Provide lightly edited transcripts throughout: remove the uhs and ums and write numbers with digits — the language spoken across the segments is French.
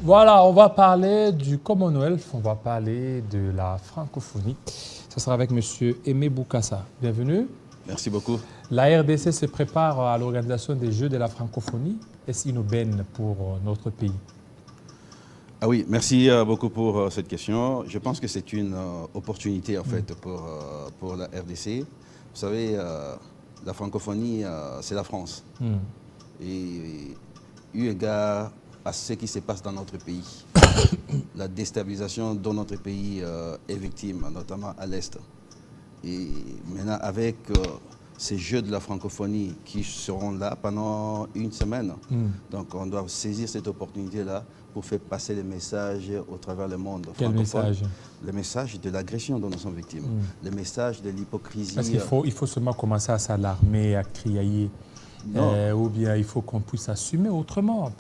Voilà, on va parler du Commonwealth, on va parler de la francophonie. Ce sera avec M. Aimé Boukassa. Bienvenue. Merci beaucoup. La RDC se prépare à l'organisation des Jeux de la francophonie. Est-ce une aubaine pour notre pays? Ah oui, merci beaucoup pour cette question. Je pense que c'est une opportunité en fait pour la RDC. Vous savez, la francophonie, c'est la France. Et eu égard à ce qui se passe dans notre pays, la déstabilisation dont notre pays est victime, notamment à l'Est. Et maintenant, avec ces Jeux de la francophonie qui seront là pendant une semaine, donc on doit saisir cette opportunité-là pour faire passer les messages au travers le monde. Quel message? Le message de l'agression dont nous sommes victimes, le message de l'hypocrisie. Parce qu'il faut seulement commencer à s'alarmer, à crier, ou bien il faut qu'on puisse assumer autrement,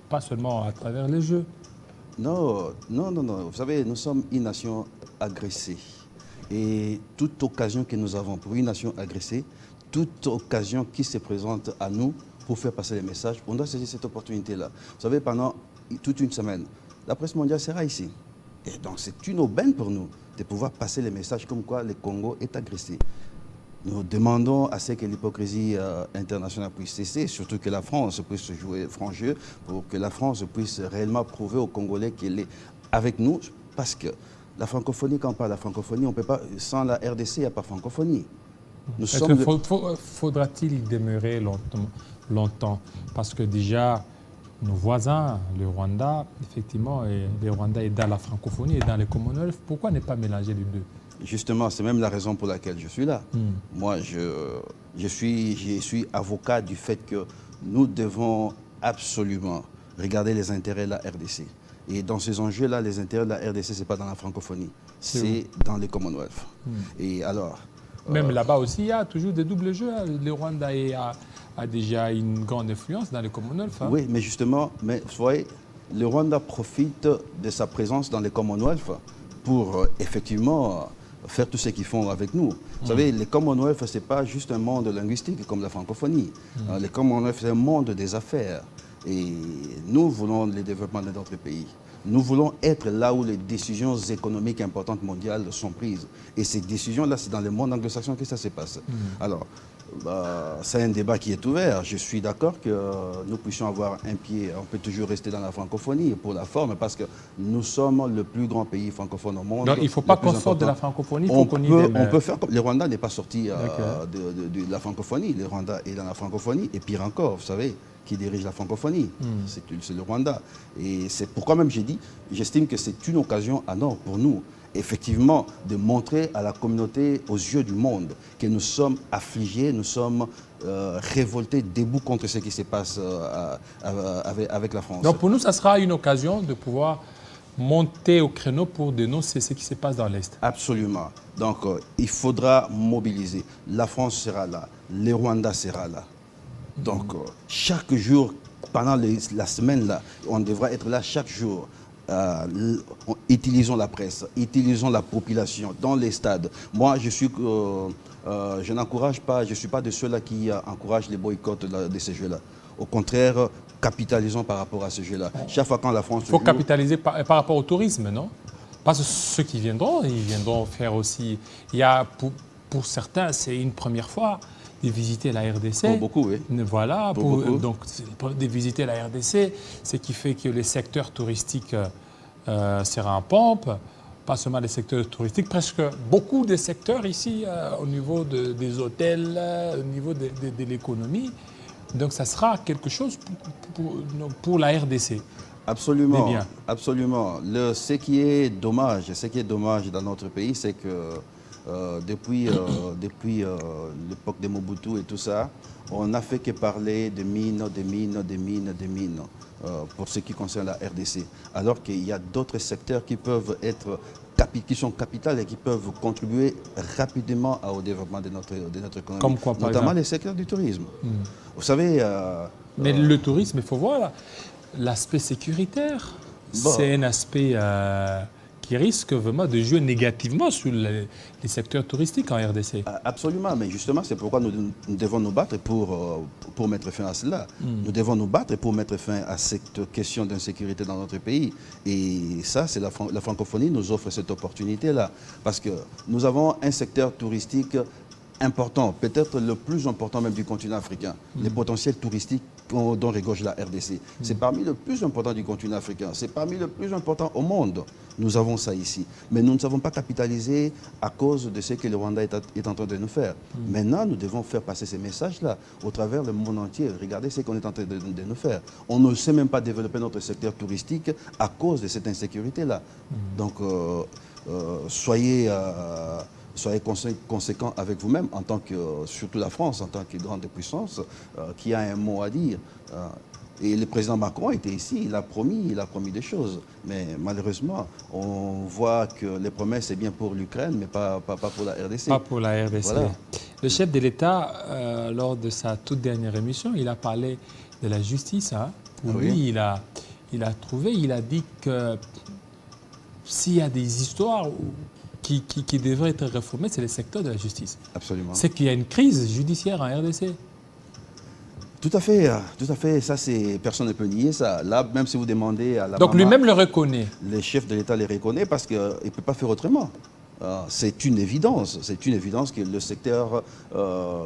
pas seulement à travers les Jeux. Non. Vous savez, nous sommes une nation agressée. Et toute occasion que nous avons pour une nation agressée, toute occasion qui se présente à nous pour faire passer les messages, on doit saisir cette opportunité-là. Vous savez, pendant toute une semaine, la presse mondiale sera ici. Et donc c'est une aubaine pour nous de pouvoir passer les messages comme quoi le Congo est agressé. Nous demandons à ce que l'hypocrisie internationale puisse cesser, surtout que la France puisse jouer franc jeu, pour que la France puisse réellement prouver aux Congolais qu'elle est avec nous, parce que la francophonie, quand on parle de la francophonie, on ne peut pas, sans la RDC, il n'y a pas francophonie. Faudra-t-il y demeurer longtemps? Parce que déjà, nos voisins, le Rwanda, effectivement, le Rwanda est dans la francophonie et dans le Commonwealth. Pourquoi ne pas mélanger les deux? Justement, c'est même la raison pour laquelle je suis là. Moi, je suis avocat du fait que nous devons absolument regarder les intérêts de la RDC. Et dans ces enjeux-là, les intérêts de la RDC, ce n'est pas dans la francophonie, c'est dans les Commonwealth. Et alors... Même là-bas aussi, il y a toujours des doubles jeux. Le Rwanda a déjà une grande influence dans les Commonwealth. Oui, mais justement, vous voyez, le Rwanda profite de sa présence dans les Commonwealth pour effectivement faire tout ce qu'ils font avec nous. Vous savez, les Commonwealth, ce n'est pas juste un monde linguistique comme la francophonie. Les Commonwealth, c'est un monde des affaires. Et nous voulons le développement de notre pays. Nous voulons être là où les décisions économiques importantes mondiales sont prises. Et ces décisions-là, c'est dans le monde anglo-saxon que ça se passe. Alors, c'est un débat qui est ouvert. Je suis d'accord que nous puissions avoir un pied. On peut toujours rester dans la francophonie pour la forme, parce que nous sommes le plus grand pays francophone au monde. Donc, il ne faut pas qu'on sorte de la francophonie. On peut faire comme... Le Rwanda n'est pas sorti de la francophonie. Le Rwanda est dans la francophonie. Et pire encore, vous savez, qui dirige la francophonie, c'est le Rwanda. Et c'est pourquoi même j'ai dit, j'estime que c'est une occasion en or pour nous, effectivement, de montrer à la communauté, aux yeux du monde, que nous sommes affligés, nous sommes révoltés, debout contre ce qui se passe avec la France. Donc pour nous, ça sera une occasion de pouvoir monter au créneau pour dénoncer ce qui se passe dans l'Est. Absolument. Donc il faudra mobiliser. La France sera là, le Rwanda sera là. Donc, chaque jour, pendant la semaine, là, on devra être là chaque jour. Utilisons la presse, utilisons la population dans les stades. Moi, je n'encourage pas, je ne suis pas de ceux-là qui encouragent les boycotts de ces jeux-là. Au contraire, capitalisons par rapport à ce jeu-là. Chaque fois quand la France... Il faut capitaliser par rapport au tourisme, non? Parce que ceux qui viendront, ils viendront faire aussi... Il y a, pour certains, c'est une première fois de visiter la RDC. Pour beaucoup, oui. Voilà, beaucoup. Donc de visiter la RDC, ce qui fait que les secteurs touristiques sera en pompe, pas seulement les secteurs touristiques, presque beaucoup de secteurs ici, au niveau des hôtels, au niveau de l'économie. Donc ça sera quelque chose pour la RDC. Absolument, absolument. Ce qui est dommage dans notre pays, c'est que depuis l'époque de Mobutu et tout ça, on n'a fait que parler de mines, pour ce qui concerne la RDC. Alors qu'il y a d'autres secteurs qui peuvent être qui sont capitales et qui peuvent contribuer rapidement au développement de notre économie. Comme quoi, par notamment exemple? les secteurs du tourisme. Vous savez... Mais le tourisme, il faut voir l'aspect sécuritaire. C'est un aspect qui risque vraiment de jouer négativement sur les secteurs touristiques en RDC. Absolument, mais justement, c'est pourquoi nous devons nous battre pour mettre fin à cela. Nous devons nous battre pour mettre fin à cette question d'insécurité dans notre pays. Et ça, c'est la francophonie nous offre cette opportunité-là. Parce que nous avons un secteur touristique important, peut-être le plus important même du continent africain. Les potentiels touristiques dont regorge la RDC. C'est parmi le plus important du continent africain. C'est parmi le plus important au monde. Nous avons ça ici. Mais nous ne savons pas capitaliser à cause de ce que le Rwanda est en train de nous faire. Maintenant, nous devons faire passer ces messages-là au travers le monde entier. Regardez ce qu'on est en train de nous faire. On ne sait même pas développer notre secteur touristique à cause de cette insécurité-là. Donc, soyez conséquents avec vous-même, en tant que, surtout la France, en tant que grande puissance, qui a un mot à dire. Et le président Macron était ici, il a promis des choses. Mais malheureusement, on voit que les promesses, c'est bien pour l'Ukraine, mais pas pour la RDC. Pas pour la RDC. Voilà. Le chef de l'État, lors de sa toute dernière émission, il a parlé de la justice. Hein. Pour lui, il a dit que s'il y a des histoires qui devraient être réformées, c'est le secteur de la justice. Absolument. C'est qu'il y a une crise judiciaire en RDC. Tout à fait. Ça, personne ne peut nier ça. Là, même si vous demandez à la Donc lui-même le reconnaît. Le chef de l'État les reconnaît parce qu'il ne peut pas faire autrement. C'est une évidence que le secteur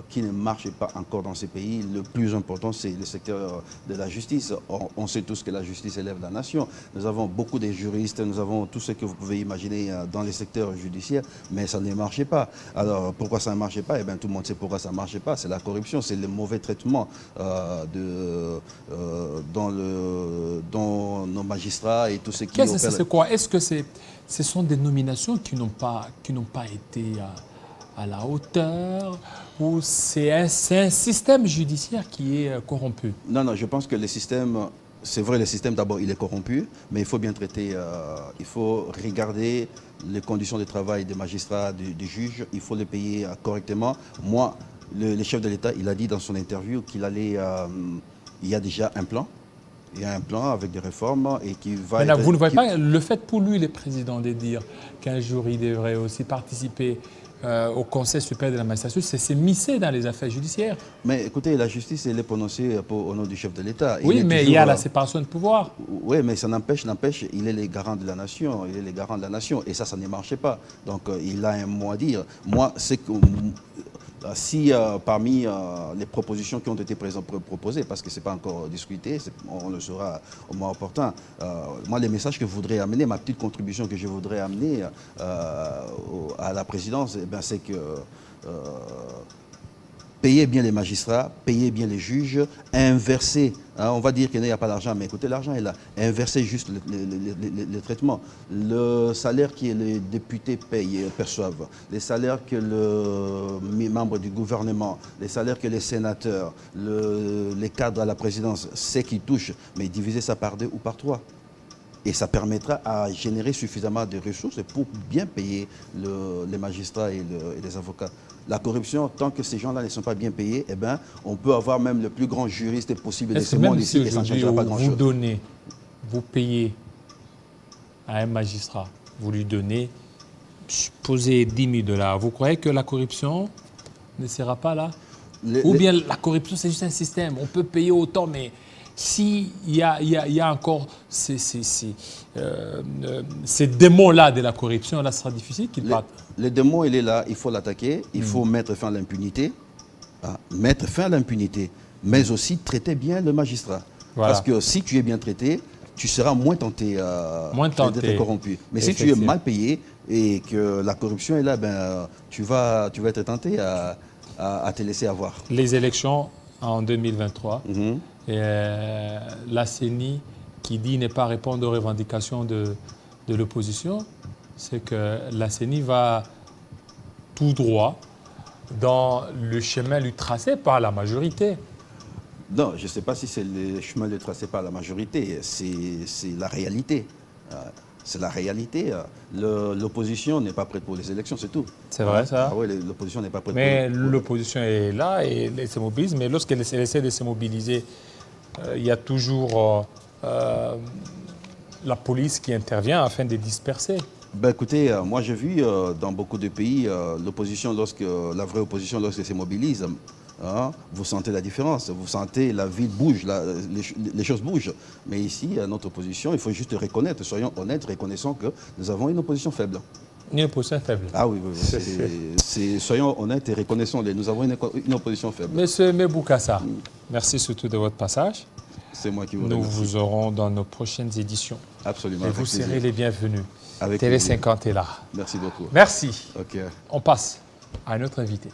qui ne marche pas encore dans ces pays, le plus important, c'est le secteur de la justice. On sait tous que la justice élève la nation. Nous avons beaucoup de juristes, nous avons tout ce que vous pouvez imaginer dans les secteurs judiciaires, mais ça ne marchait pas. Alors, pourquoi ça ne marchait pas? Eh bien, tout le monde sait pourquoi ça ne marchait pas. C'est la corruption, c'est le mauvais traitement dans nos magistrats et tout ce qui... C'est quoi? Est-ce que ce sont des nominations qui n'ont pas été à la hauteur, ou c'est un système judiciaire qui est corrompu? Non, je pense que le système, c'est vrai, le système d'abord, il est corrompu, mais il faut bien traiter, il faut regarder les conditions de travail des magistrats, des juges, il faut les payer correctement. Moi, le chef de l'État, il a dit dans son interview qu'il allait, il y a déjà un plan. Il y a un plan avec des réformes et qui va... Maintenant, vous ne voyez pas le fait pour lui, le président, de dire qu'un jour il devrait aussi participer au Conseil supérieur de la magistrature, c'est s'immiscer dans les affaires judiciaires. Mais écoutez, la justice, elle est prononcée au nom du chef de l'État. Oui, mais il y a la séparation de pouvoir. Oui, mais ça n'empêche, il est le garant de la nation. Il est le garant de la nation. Et ça ne marchait pas. Donc, il a un mot à dire. Moi, c'est que... Si parmi les propositions qui ont été proposées, parce que ce n'est pas encore discuté, on le saura au moins opportun, moi les messages que je voudrais amener, ma petite contribution que je voudrais amener à la présidence, eh c'est que payez bien les magistrats, payez bien les juges, inversez, on va dire qu'il n'y a pas d'argent, mais écoutez, l'argent est là, inversez juste le traitement. Le salaire que les députés perçoivent, les salaires que les membres du gouvernement, les salaires que les sénateurs, les cadres à la présidence, c'est qu'ils touchent, mais divisez ça par 2 ou par 3. Et ça permettra à générer suffisamment de ressources pour bien payer les magistrats et les avocats. La corruption, tant que ces gens-là ne sont pas bien payés, eh ben, on peut avoir même le plus grand juriste possible de ce monde ici et ça ne changera pas grand-chose. Vous payez à un magistrat, vous lui donnez, supposez 10 000 $. Vous croyez que la corruption ne sera pas là? Ou bien la corruption, c'est juste un système. On peut payer autant, mais... S'il y a encore ces démons-là de la corruption, là, ce sera difficile qu'ils partent. Le démon, il est là, il faut l'attaquer, il faut mettre fin à l'impunité, mais aussi traiter bien le magistrat. Voilà. Parce que si tu es bien traité, tu seras moins tenté d'être corrompu. Mais si tu es mal payé et que la corruption est là, ben, tu vas être tenté à te laisser avoir. Les élections en 2023, la CENI qui dit ne pas répondre aux revendications de l'opposition, c'est que la CENI va tout droit dans le chemin lui tracé par la majorité. Non, je ne sais pas si c'est le chemin lui tracé par la majorité, c'est la réalité. C'est la réalité. L'opposition n'est pas prête pour les élections, c'est tout. C'est vrai, ça? Oui, l'opposition n'est pas prête. Mais l'opposition est là et elle se mobilise. Mais lorsqu'elle essaie de se mobiliser, il y a toujours la police qui intervient afin de disperser. Ben écoutez, moi j'ai vu dans beaucoup de pays, l'opposition, la vraie opposition, lorsqu'elle se mobilise, hein, vous sentez la différence, vous sentez la ville bouge, les choses bougent. Mais ici, à notre opposition, il faut juste reconnaître, soyons honnêtes, reconnaissons que nous avons une opposition faible. Une opposition faible. Ah oui, soyons honnêtes et reconnaissons-les, nous avons une opposition faible. Monsieur Meboukassa, merci surtout de votre passage. C'est moi qui vous Nous remercie. vous aurons dans nos prochaines éditions. Absolument. Et avec vous plaisir. serez les bienvenus. Avec Télé plaisir. 50 est là. Merci beaucoup. Merci. Ok. On passe à un autre invité.